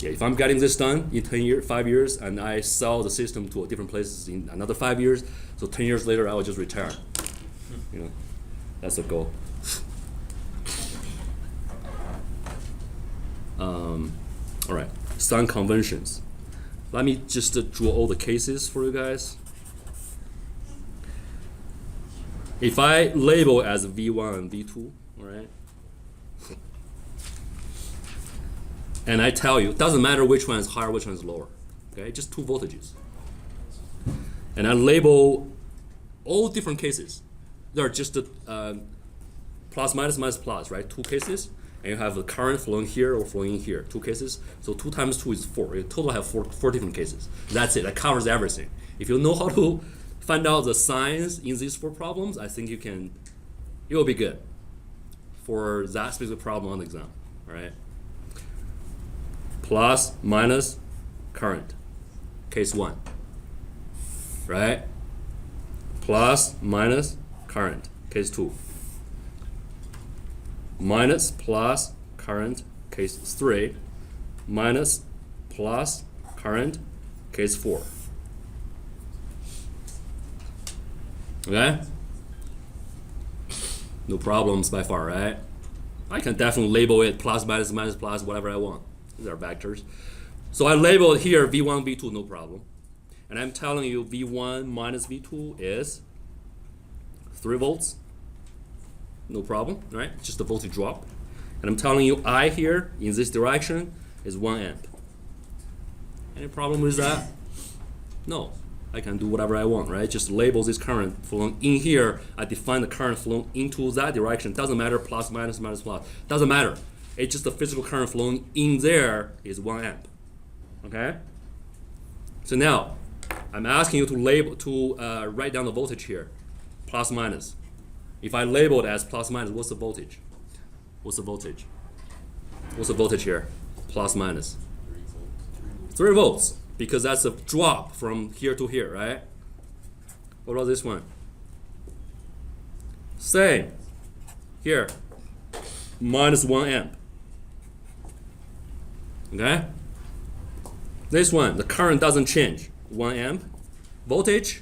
Yeah, if I'm getting this done in 10 years, 5 years, and I sell the system to different places in another 5 years, so 10 years later I will just retire. You know, that's the goal. All right, sign conventions. Let me just draw all the cases for you guys. If I label as V1 and V2, all right, and I tell you, it doesn't matter which one is higher, which one is lower, okay, just two voltages. And I label all different cases. They're just plus, minus, minus, plus, right? Two cases. And you have the current flowing here or flowing in here, two cases. So 2 times 2 is 4. You total have four different cases. That's it. That covers everything. If you know how to find out the signs in these 4 problems, I think it will be good for that specific problem on the exam. All right. Plus, minus, current, case 1. Right? Plus, minus, current, case 2. Minus, plus, current, case 3. Minus, plus, current, case 4. Okay? No problems by far, right? I can definitely label it plus, minus, minus, plus, whatever I want. These are vectors. So I label it here V1, V2, no problem. And I'm telling you V1 minus V2 is 3 volts. No problem, right? Just a voltage drop. And I'm telling you I here in this direction is 1 amp. Any problem with that? No. I can do whatever I want, right? Just label this current flowing in here. I define the current flowing into that direction. Doesn't matter plus, minus, minus, plus. Doesn't matter. It's just the physical current flowing in there is 1 amp. Okay? So now I'm asking you to write down the voltage here, plus, minus. If I label it as plus, minus, what's the voltage? What's the voltage? What's the voltage here? Plus, minus. 3 volts, because that's a drop from here to here, right? What about this one? Same. Here, minus 1 amp. Okay? This one, the current doesn't change. 1 amp. Voltage?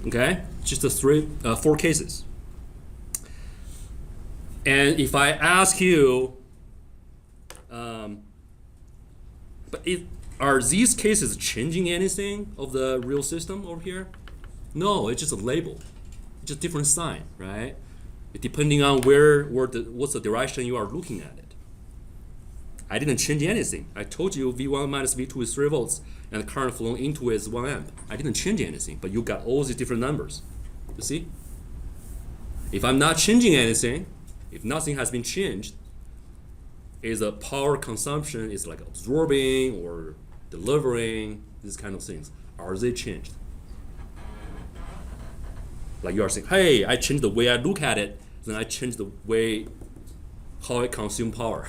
Okay, just the 4 cases. And if I ask you, are these cases changing anything of the real system over here? No, it's just a label. It's just different sign, right? Depending on what's the direction you are looking at it. I didn't change anything. I told you V1 minus V2 is 3 volts, and the current flowing into it is 1 amp. I didn't change anything, but you got all these different numbers. You see? If I'm not changing anything, if nothing has been changed, is the power consumption is like absorbing or delivering, these kind of things. Are they changed? Like you are saying, hey, I changed the way I look at it, then I changed the way how I consume power.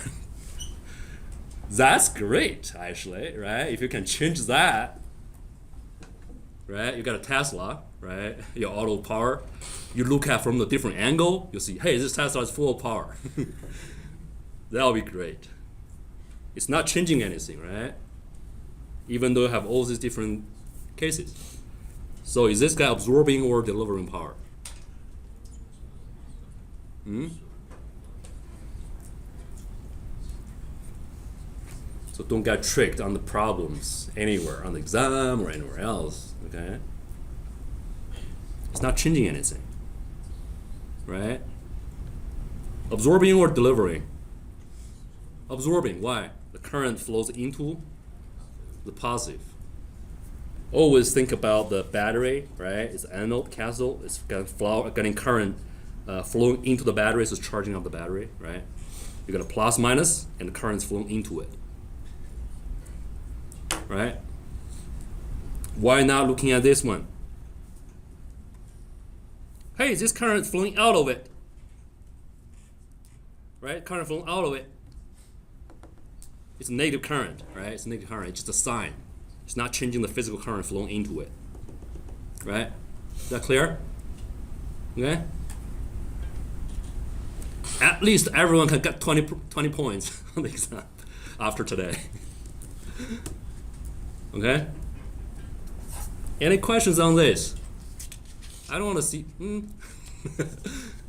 That's great, actually, right? If you can change that, right? You got a Tesla, right? Your auto power. You look at from a different angle, you see, hey, this Tesla is full of power. That'll be great. It's not changing anything, right? Even though you have all these different cases. So is this guy absorbing or delivering power? So don't get tricked on the problems anywhere, on the exam or anywhere else, okay? It's not changing anything, right? Absorbing or delivering? Absorbing, why? The current flows into the positive. Always think about the battery, right? It's anode, cathode, it's getting current flowing into the battery, so it's charging up the battery, right? You got a plus, minus, and the current's flowing into it. Right? Why not looking at this one? Hey, is this current flowing out of it? Right? Current flowing out of it. It's a negative current, right? It's a negative current. It's just a sign. It's not changing the physical current flowing into it. Right? Is that clear? Okay? At least everyone can get 20 points on the exam after today. Okay? Any questions on this? I don't want to see.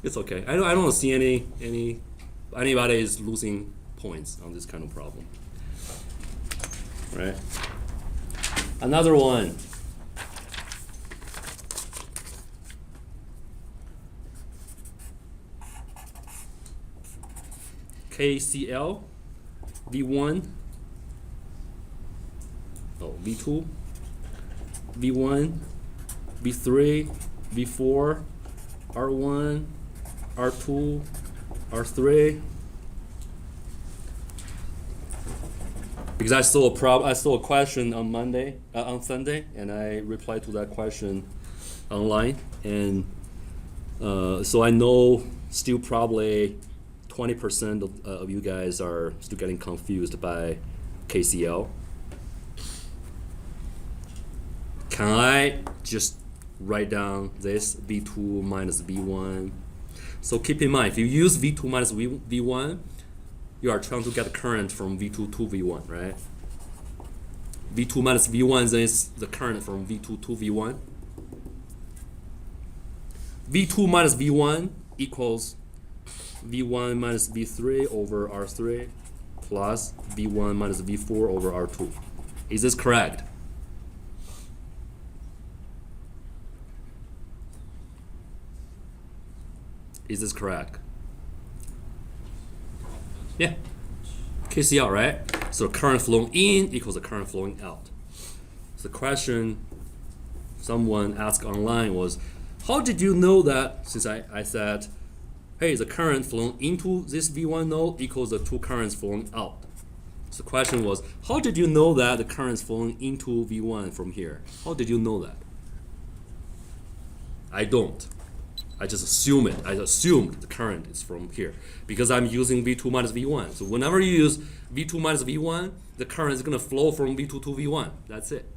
It's okay. I don't want to see anybody is losing points on this kind of problem. Right? Another one. KCL, V1, V2, V1, V3, V4, R1, R2, R3. Because I saw a question on Sunday, and I replied to that question online, and so I know still probably 20% of you guys are still getting confused by KCL. Can I just write down this V2 minus V1? So keep in mind, if you use V2 minus V1, you are trying to get the current from V2 to V1, right? V2 minus V1 is the current from V2 to V1. V2 minus V1 equals V1 minus V3 over R3 plus V1 minus V4 over R2. Is this correct? Is this correct? Yeah. KCL, right? So current flowing in equals the current flowing out. So the question someone asked online was, how did you know that, since I said, hey, the current flowing into this V1 node equals the two currents flowing out. So the question was, how did you know that the currents flowing into V1 from here? How did you know that? I don't. I just assume it. I assumed the current is from here because I'm using V2 minus V1. So whenever you use V2 minus V1, the current is going to flow from V2 to V1. That's it.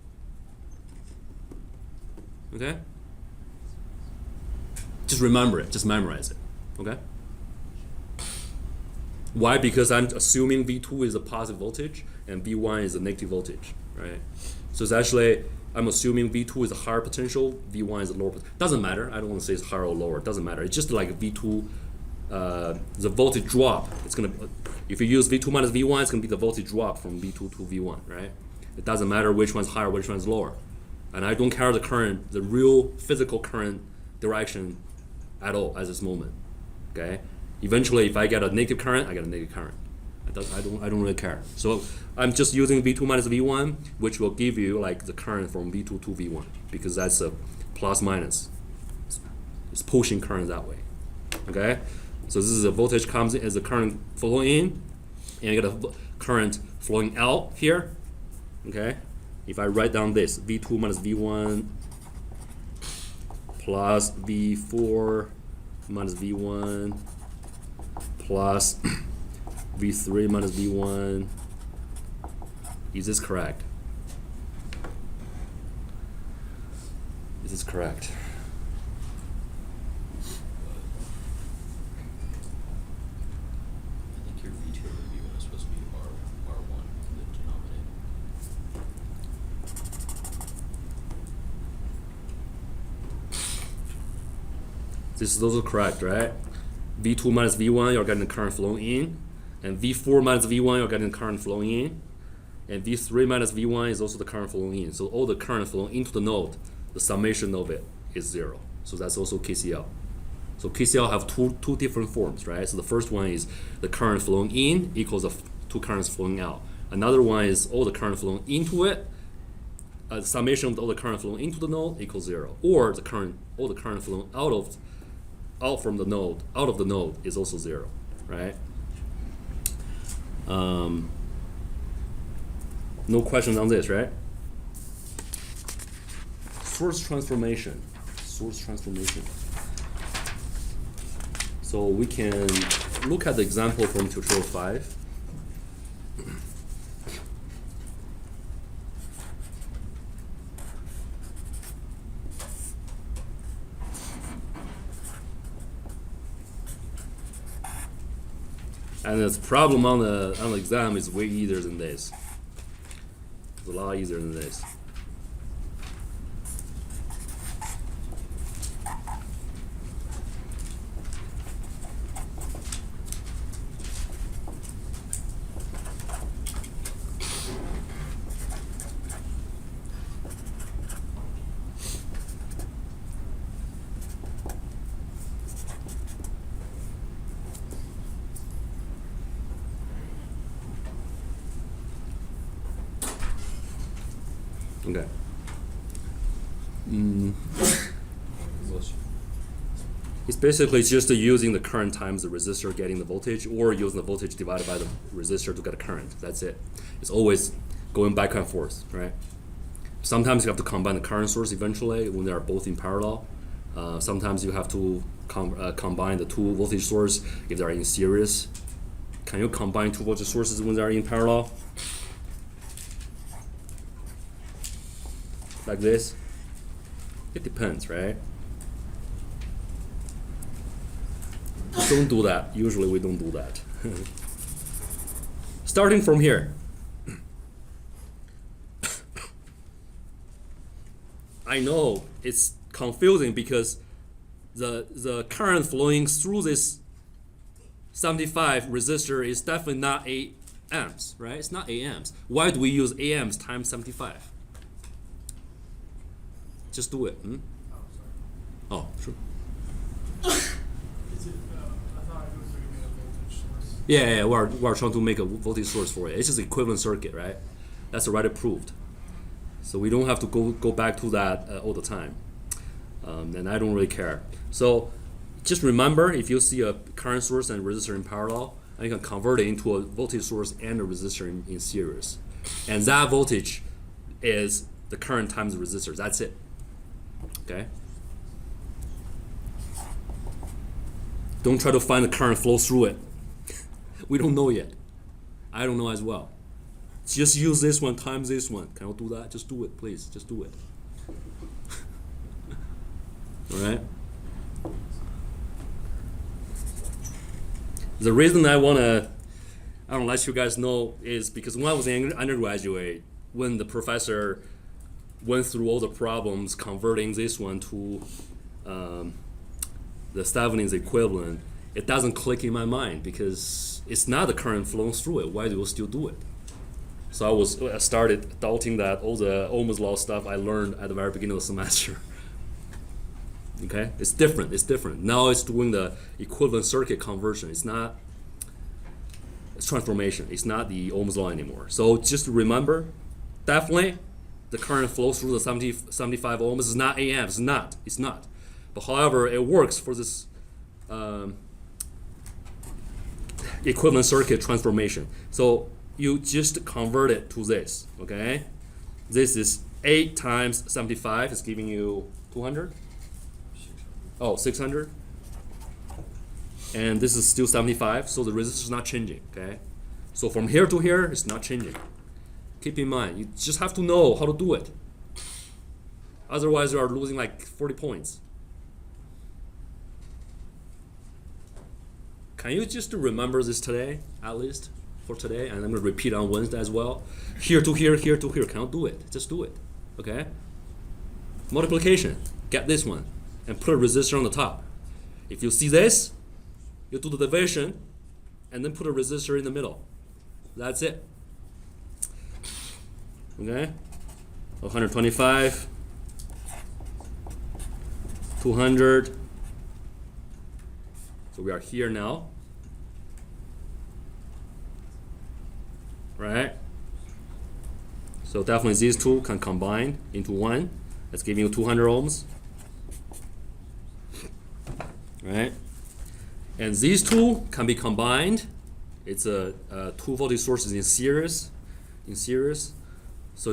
Okay? Just remember it. Just memorize it. Okay? Why? Because I'm assuming V2 is a positive voltage and V1 is a negative voltage, right? So it's actually, I'm assuming V2 is a higher potential, V1 is a lower potential. Doesn't matter. I don't want to say it's higher or lower. It doesn't matter. It's just like V2, the voltage drop. It's gonna, if you use V2 minus V1, it's gonna be the voltage drop from V2 to V1, right? It doesn't matter which one's higher, which one's lower. And I don't care the current, the real physical current direction at all at this moment. Okay. Eventually, if I get a negative current, I get a negative current. I don't really care. So I'm just using V2 minus V1, which will give you like the current from V2 to V1 because that's a plus minus. It's pushing current that way. Okay. So this is a voltage comes in as the current flowing in, and I get a current flowing out here. Okay. If I write down this V2 minus V1 plus V4 minus V1 plus V3 minus V1. Is this correct? Is this correct? I think your V2 and V1 is supposed to be R1 in the denominator. This is also correct, right? V2 minus V1, you're getting the current flowing in. And V4 minus V1, you're getting the current flowing in. And V3 minus V1 is also the current flowing in. So all the current flowing into the node, the summation of it is 0. So that's also KCL. So KCL have two different forms, right? So the first one is the current flowing in equals the two currents flowing out. Another one is all the current flowing into it. The summation of all the current flowing into the node equals 0. Or all the current flowing out of the node is also 0, right? No questions on this, right? Source transformation. So we can look at the example from tutorial 5. And the problem on the exam is way easier than this. It's a lot easier than this. Okay. It's basically just using the current times the resistor getting the voltage, or using the voltage divided by the resistor to get a current. That's it. It's always going back and forth, right? Sometimes you have to combine the current source eventually when they are both in parallel. Sometimes you have to combine the two voltage sources if they are in series. Can you combine two voltage sources when they are in parallel? Like this? It depends, right? Don't do that. Usually we don't do that. Starting from here. I know it's confusing because the current flowing through this 75 resistor is definitely not 8 amps, right? It's not 8 amps. Why do we use 8 amps times 75? Just do it. Oh, sure. Yeah, we're trying to make a voltage source for it. It's just equivalent circuit, right? That's already proved. So we don't have to go back to that all the time. And I don't really care. So just remember, if you see a current source and resistor in parallel, and you can convert it into a voltage source and a resistor in series. And that voltage is the current times the resistor. That's it. Okay? Don't try to find the current flow through it. We don't know yet. I don't know as well. Just use this one times this one. Can you do that? Just do it, please. Just do it. All right? The reason I want to let you guys know is because when I was an undergraduate, when the professor went through all the problems converting this one to the Thevenin's equivalent, it doesn't click in my mind because it's not the current flowing through it. Why do we still do it? So I started doubting that all the Ohm's law stuff I learned at the very beginning of the semester. Okay, it's different. It's different. Now it's doing the equivalent circuit conversion. It's transformation. It's not the Ohm's law anymore. So just remember, definitely, the current flows through the 75 ohms is not 8 amps. It's not. But however, it works for this equivalent circuit transformation. So you just convert it to this, okay? This is 8 times 75 is giving you 200? Oh, 600? And this is still 75, so the resistance is not changing, okay? So from here to here, it's not changing. Keep in mind, you just have to know how to do it. Otherwise, you are losing like 40 points. Can you just remember this today, at least for today? And I'm going to repeat on Wednesday as well. Here to here, here to here. Can you do it? Just do it, okay? Multiplication, get this one, and put a resistor on the top. If you see this, you do the division, and then put a resistor in the middle. That's it. Okay? 125, 200. So we are here now. Right? So definitely these two can combine into one. That's giving you 200 ohms. Right? And these two can be combined. It's two voltage sources in series. So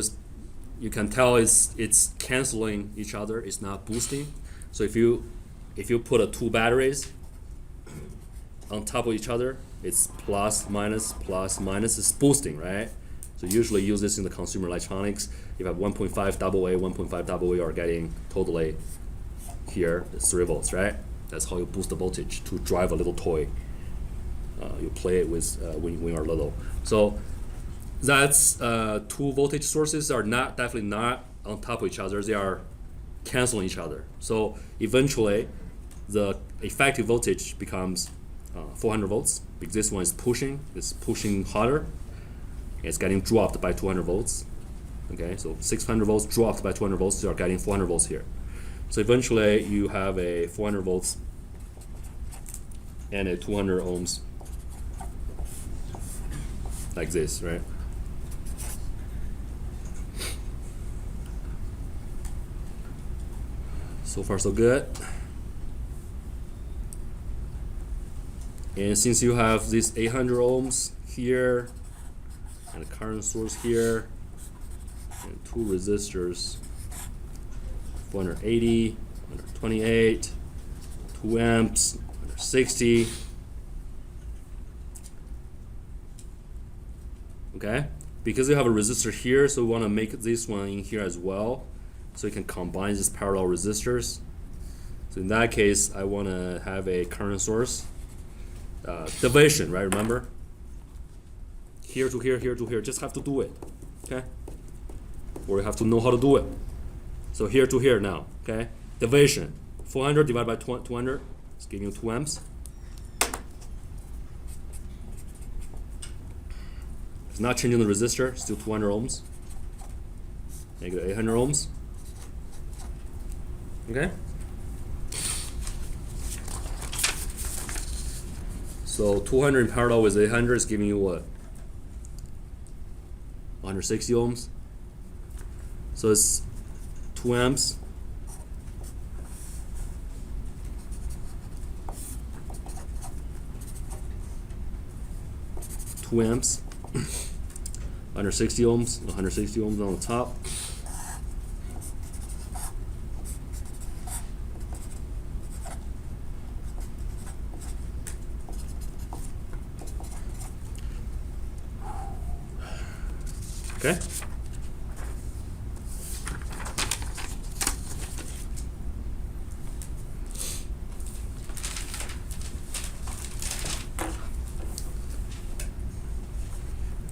you can tell it's canceling each other. It's not boosting. So if you put two batteries on top of each other, it's plus minus. It's boosting, right? So usually use this in the consumer electronics. If you have 1.5 AA, 1.5 AA are getting totally here, it's 3 volts, right? That's how you boost the voltage to drive a little toy. you play it with when you are little. So that's two voltage sources are definitely not on top of each other. They are canceling each other. So eventually, the effective voltage becomes 400 volts because this one is pushing harder. It's getting dropped by 200 volts. Okay, so 600 volts dropped by 200 volts. You are getting 400 volts here. So eventually, you have a 400 volts and a 200 ohms like this, right? So far, so good. And since you have this 800 ohms here and a current source here and two resistors, 480, 128, 2 amps, 160. Okay, because you have a resistor here, so we want to make this one in here as well, so you can combine these parallel resistors. So in that case, I want to have a current source division, right? Remember, here to here, here to here. Just have to do it, okay? Or you have to know how to do it. So here to here now, okay? Division, 400 divided by 200, it's giving you 2 amps. It's not changing the resistor, still 200 ohms. Negative 800 ohms. Okay? So 200 in parallel with 800 is giving you what? 160 ohms. So it's 2 amps. Two amps. 160 ohms. 160 ohms on the top. Okay.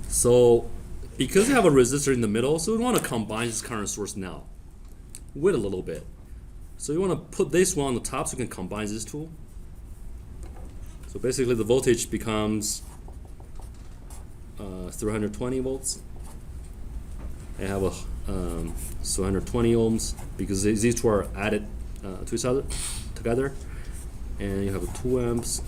So because you have a resistor in the middle, so we want to combine this current source now. Wait a little bit. So you want to put this one on the top so you can combine these two. So basically the voltage becomes 320 volts. I have a 220 ohms because these two are added to each other together, and you have a 2 amps,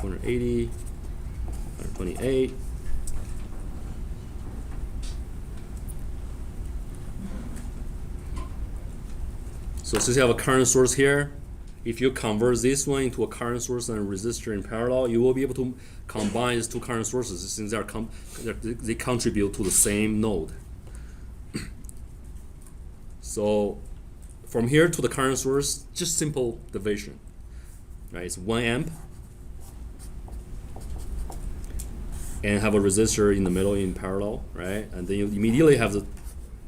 480, 128. So since you have a current source here, if you convert this one into a current source and a resistor in parallel, you will be able to combine these two current sources since they contribute to the same node. So from here to the current source, just simple division, right? It's 1 amp and have a resistor in the middle in parallel, right? And then you immediately have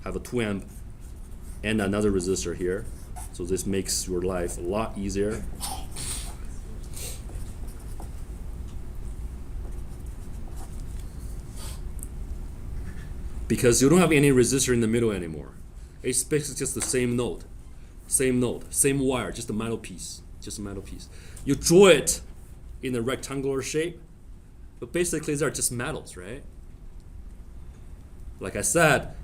a 2 amp and another resistor here. So this makes your life a lot easier. Because you don't have any resistor in the middle anymore. It's basically just the same node, same wire, just a metal piece, You draw it in a rectangular shape, but basically they're just metals, right? Like I said,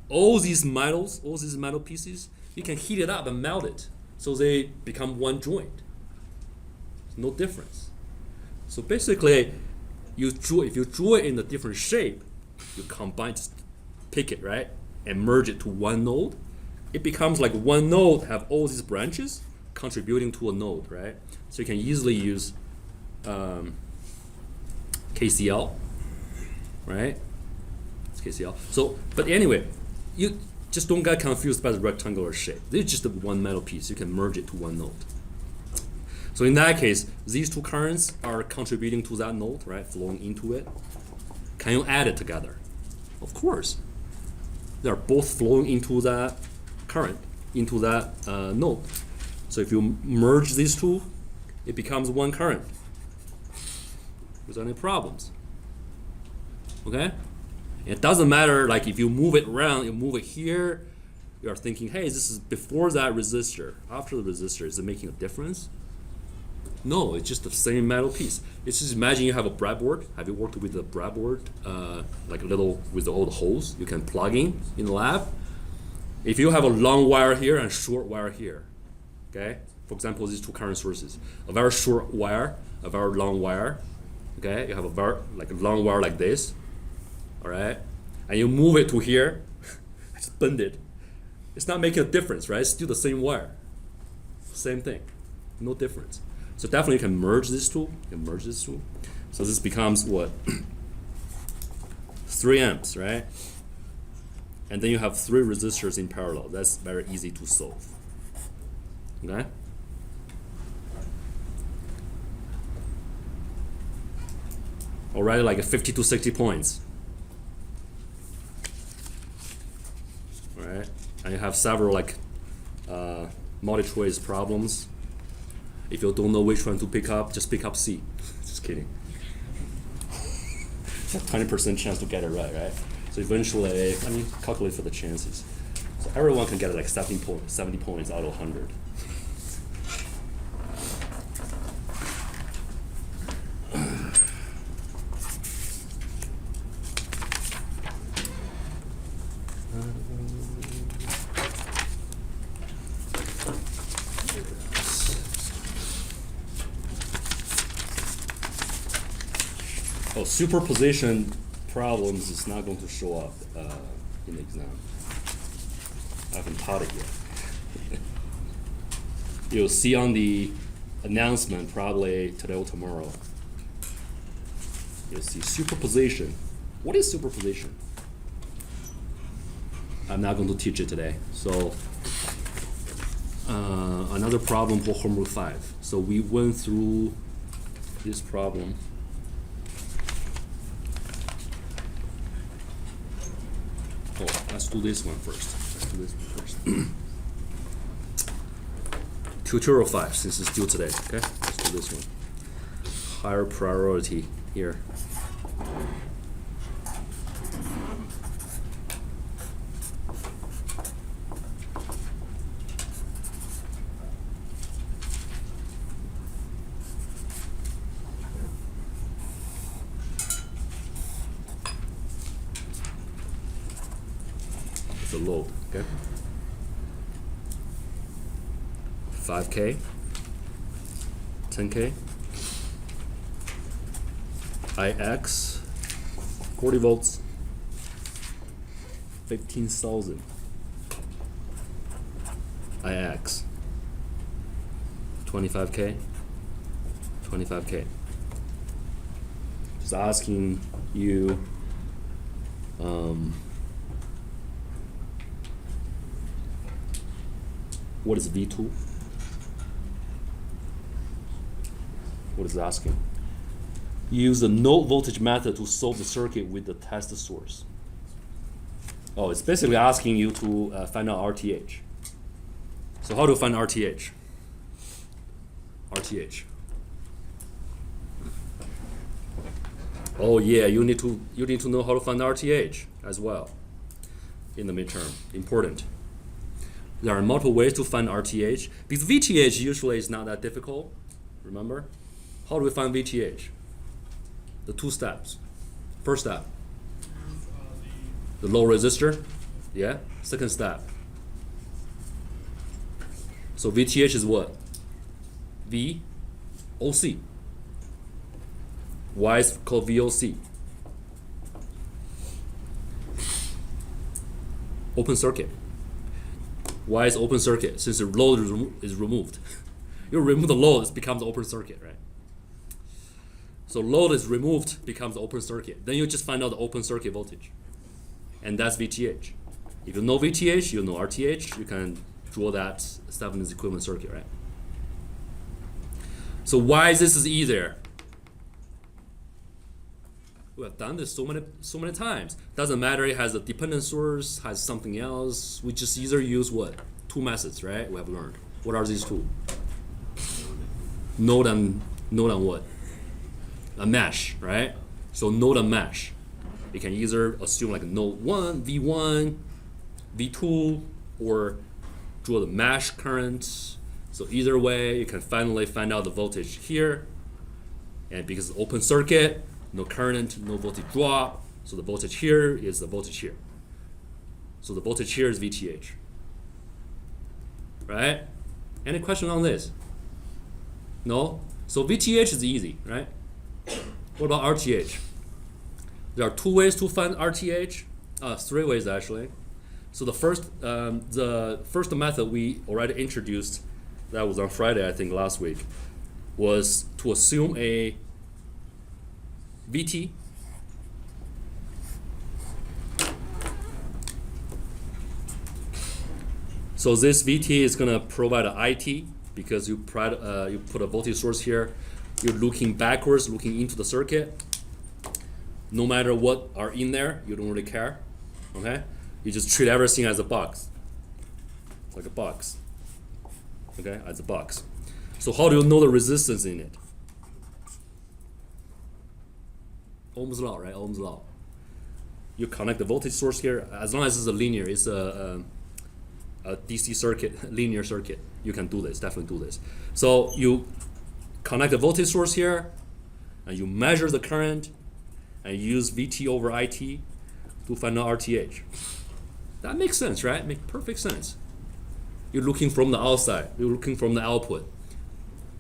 all these metal pieces, you can heat it up and melt it, so they become one joint. No difference. So basically, if you draw it in a different shape, you combine, just pick it, right, and merge it to one node. It becomes like one node have all these branches contributing to a node, right? So you can easily use KCl, right? It's KCl. So, but anyway, you just don't get confused by the rectangular shape. This is just one metal piece. You can merge it to one node. So in that case, these two currents are contributing to that node, right? Flowing into it. Can you add it together? Of course. They are both flowing into that current, into that node. So if you merge these two, it becomes one current without any problems. Okay? It doesn't matter, like if you move it around, you move it here, you are thinking, hey, this is before that resistor, after the resistor, is it making a difference? No, it's just the same metal piece. It's just imagine you have a breadboard. Have you worked with a breadboard, like a little with all the holes you can plug in the lab? If you have a long wire here and short wire here, okay? For example, these two current sources, a very short wire, a very long wire, okay? You have a very like a long wire like this, all right? And you move it to here, just bend it. It's not making a difference, right? It's still the same wire, same thing, no difference. So definitely you can merge these two. You can merge these two. So this becomes what? 3 amps, right? And then you have 3 resistors in parallel. That's very easy to solve. Okay? Already like 50 to 60 points. All right? And you have several like multi-choice problems. If you don't know which one to pick up, just pick up C. Just kidding. It's a 20% chance to get it right? So eventually, let me calculate for the chances. So everyone can get like 70 points out of 100. Oh, superposition problems is not going to show up in the exam. I haven't taught it yet. You'll see on the announcement probably today or tomorrow. You'll see superposition. What is superposition? I'm not going to teach it today. So another problem for homework 5. So we went through this problem. Oh, let's do this one first. Tutorial 5, since it's due today. Okay, let's do this one. Higher priority here. The load, okay? 5K, 10K, IX, 40 volts, 15,000, IX, 25K, 25K. Just asking you, what is V2? What is it asking? Use the node voltage method to solve the circuit with the test source. Oh, it's basically asking you to find out RTH. So how to find RTH? RTH. Oh yeah, you need to know how to find RTH as well in the midterm. Important. There are multiple ways to find RTH because VTH usually is not that difficult. Remember? How do we find VTH? The 2 steps. First step, the low resistor. Yeah. Second step. So VTH is what? VOC. Why is it called VOC? Open circuit. Why is open circuit? Since the load is removed. You remove the load, it becomes open circuit, right? So load is removed, becomes open circuit. Then you just find out the open circuit voltage. And that's VTH. If you know VTH, you know RTH, you can draw that Stefan's equivalent circuit, right? So why this is easier? We have done this so many times. Doesn't matter, it has a dependent source, has something else. We just either use what? 2 methods, right? We have learned. What are these two? Node and what? A mesh, right? So node and mesh. You can either assume like node 1, V1, V2, or draw the mesh current. So either way, you can finally find out the voltage here. And because it's open circuit, no current, no voltage drop. So the voltage here is the voltage here. So the voltage here is VTH. Right? Any question on this? No? So VTH is easy, right? What about RTH? There are two ways to find RTH. Three ways actually. So the first method we already introduced, that was on Friday, I think last week, was to assume a VT So this VT is gonna provide an IT because you put a voltage source here. You're looking backwards, looking into the circuit. No matter what are in there, you don't really care. Okay? You just treat everything as a box. It's like a box. Okay, as a box. So how do you know the resistance in it? Ohm's law, right? Ohm's law. You connect the voltage source here. As long as it's a linear, it's a DC circuit, linear circuit. You can do this, definitely do this. So you connect the voltage source here, and you measure the current, and use VT over IT to find out RTH. That makes sense, right? Makes perfect sense. You're looking from the outside. You're looking from the output.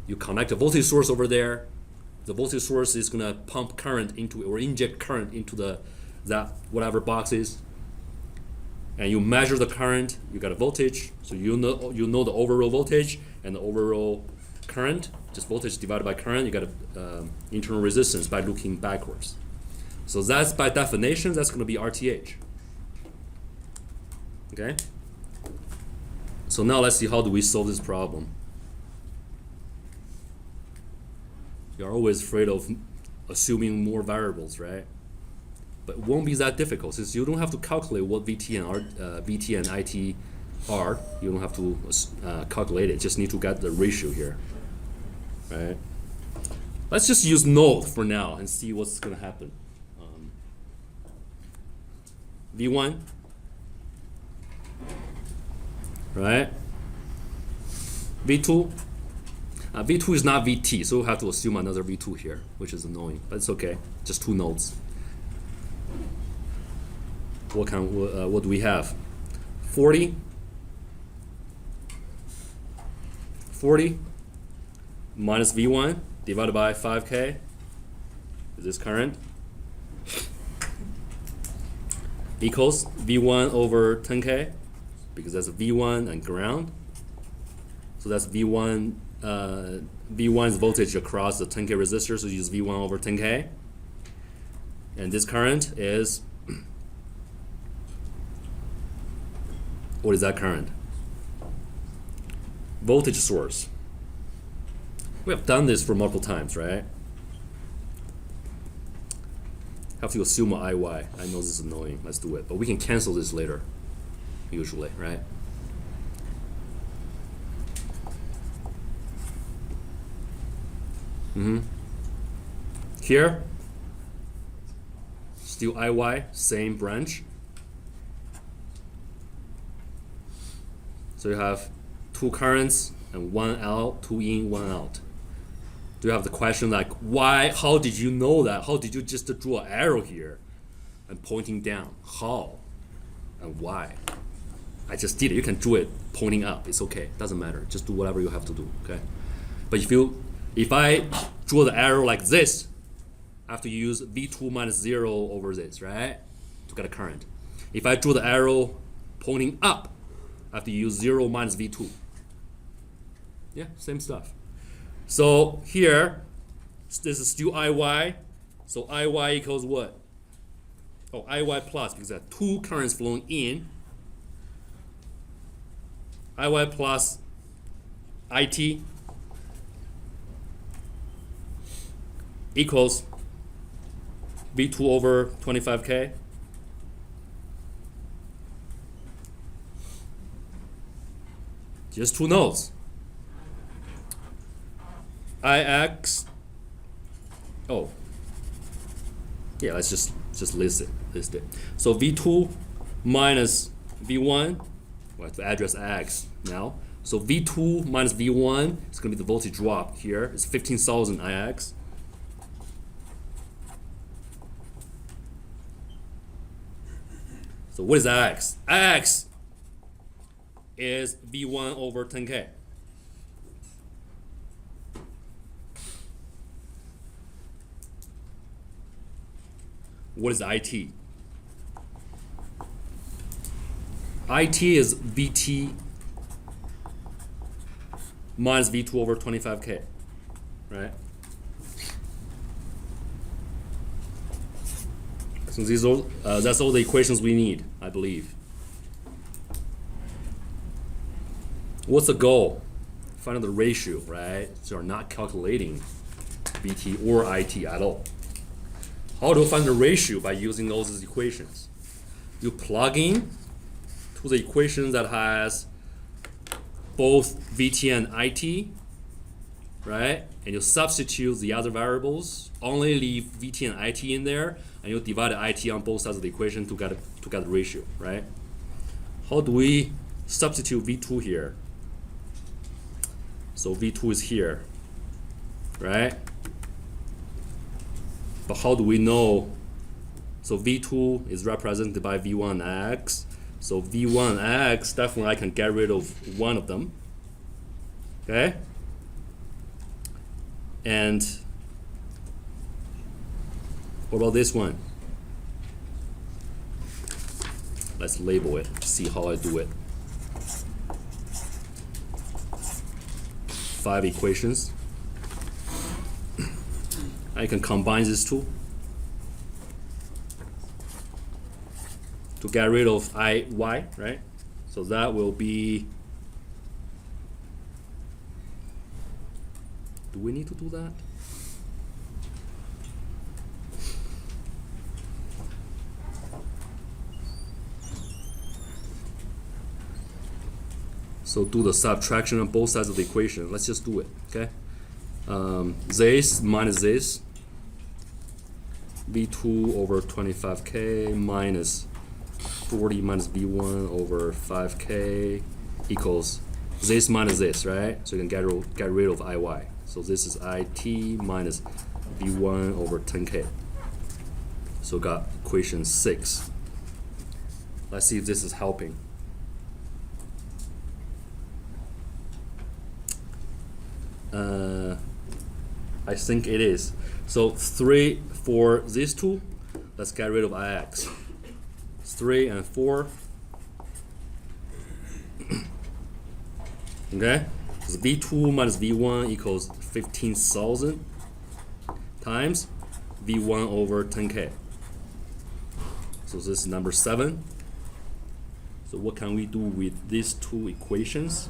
You connect a voltage source over there. The voltage source is gonna pump current into or inject current into that whatever box is. And you measure the current. You got a voltage, so you know the overall voltage and the overall current. Just voltage divided by current. You got a internal resistance by looking backwards. So that's by definition. That's gonna be RTH. Okay. So now let's see how do we solve this problem. You're always afraid of assuming more variables, right? But it won't be that difficult since you don't have to calculate what VT and IT are. You don't have to calculate it. Just need to get the ratio here, right? Let's just use node for now and see what's gonna happen. V1, right? V2. V2 is not VT, so we'll have to assume another V2 here, which is annoying, but it's okay. Just two nodes. What do we have? 40 minus V1 divided by 5K is this current equals V1 over 10K because that's V1 and ground. So that's V1. V1's voltage across the 10K resistor, so use V1 over 10K. And this current is, what is that current? Voltage source. We have done this for multiple times, right? Have to assume an IY. I know this is annoying. Let's do it. But we can cancel this later, usually, right? Here, still IY, same branch. So you have two currents and one out, two in, one out. Do you have the question like, why, how did you know that? How did you just draw an arrow here and pointing down? How and why? I just did it. You can draw it pointing up. It's okay. Doesn't matter. Just do whatever you have to do, okay? But if I draw the arrow like this, I have to use V2 minus 0 over this, right? To get a current. If I draw the arrow pointing up, I have to use 0 minus V2. Yeah, same stuff. So here, this is still IY. So IY equals what? Oh, IY plus, because there are two currents flowing in. IY plus IT equals V2 over 25K. Just two nodes. Ix. Oh. Yeah, let's just list it. So V2 minus V1. We have to address X now. So V2 minus V1 is going to be the voltage drop here. It's 15,000 Ix. So what is Ix? Ix is V1 over 10K. What is IT? IT is VT minus V2 over 25K, right? So these are, that's all the equations we need, I believe. What's the goal? Find out the ratio, right? So you're not calculating VT or IT at all. How to find the ratio? By using all these equations. You plug in to the equation that has both VT and IT, right? And you substitute the other variables, only leave VT and IT in there, and you divide IT on both sides of the equation to get the ratio, right? How do we substitute V2 here? So V2 is here, right? But how do we know? So V2 is represented by V1x. So V1x, definitely I can get rid of one of them. Okay? And what about this one? Let's label it, see how I do it. 5 equations. I can combine these two to get rid of IY, right? So that will be, do we need to do that? So do the subtraction on both sides of the equation. Let's just do it, okay? This minus this, V2 over 25K minus 40 minus V1 over 5K equals this minus this, right? So you can get rid of IY. So this is IT minus V1 over 10K. So got equation 6. Let's see if this is helping. I think it is. So 3 for these two, let's get rid of IX. 3 and 4. Okay? So V2 minus V1 equals 15,000 times V1 over 10K. So this is number 7. So what can we do with these two equations?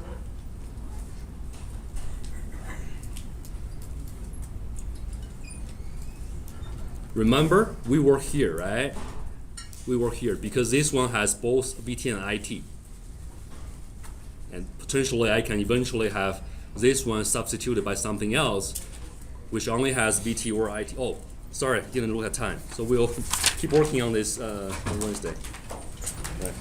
Remember, we work here, right? We work here because this one has both VT and IT. And potentially I can eventually have this one substituted by something else which only has VT or IT. Oh, sorry, didn't look at time. So we'll keep working on this on Wednesday. Right.